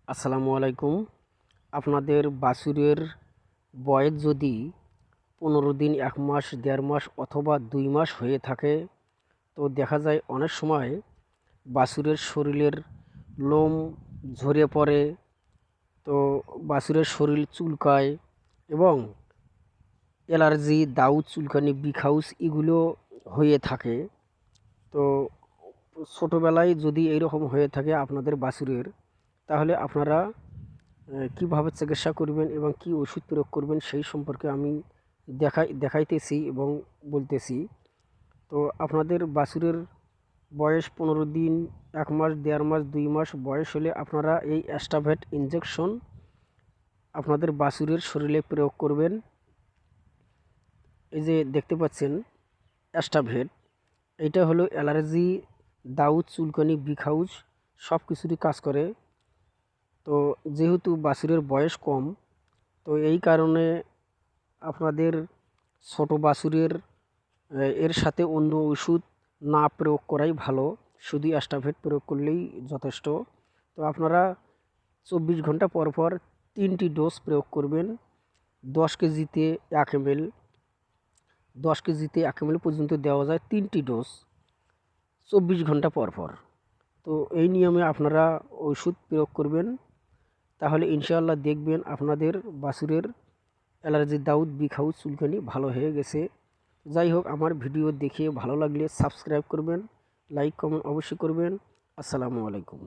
আসসালামু আলাইকুম। আপনাদের বাছুরের বয়স যদি 15 দিন, 1 মাস, 1.5 মাস অথবা 2 মাস হয়ে থাকে, তো দেখা যায় অনেক সময় বাছুরের শরীরের লোম ঝরে পড়ে, তো বাছুরের শরীর চুলকায় এবং অ্যালার্জি, দাউদ, চুলকানি, বিখাউস এগুলো হয়ে থাকে। তো ছোটোবেলায় যদি এইরকম হয়ে থাকে আপনাদের বাছুরের, তাহলে আপনারা কিভাবে চিকিৎসা করবেন এবং কি ওষুধ প্রয়োগ করবেন সেই সম্পর্কে আমি দেখাইতেছি এবং বলতেছি। তো আপনাদের বাছুরের বয়স 15 দিন, 1 মাস, 1.5 মাস, 2 মাস বয়স হলে আপনারা এই অ্যাস্টাভেট ইনজেকশন আপনাদের বাছুরের শরীরে প্রয়োগ করবেন। এই যে দেখতে পাচ্ছেন অ্যাস্টাভেট, এটা হলো অ্যালার্জি, দাউদ, চুলকানি, বিখাউজ সব কিছুরই কাজ করে। তো যেহেতু বাছুরের বয়স কম, তো এই কারণে আপনাদের ছোট বাছুরের এর সাথে অন্য ওষুধ না প্রয়োগ করাই ভালো, শুধু অ্যাস্টাভেট প্রয়োগ করলেই যথেষ্ট। তো আপনারা 24 ঘন্টা পর পর 3টি ডোজ প্রয়োগ করবেন। 10 কেজিতে 1 ml, 10 কেজিতে 1 ml পর্যন্ত দেওয়া যায় 3টি ডোজ 24 ঘন্টা পর পর। তো এই নিয়মে আপনারা ওষুধ প্রয়োগ করবেন, তাহলে ইনশাআল্লাহ দেখবেন আপনাদের বাছুরের অ্যালার্জি, দাউদ, বিখাউজ, চুলকানি ভালো হয়ে গেছে। যাই হোক, আমার ভিডিও দেখে ভালো লাগলে সাবস্ক্রাইব করবেন, লাইক কমেন্ট অবশ্যই করবেন। আসসালামু আলাইকুম।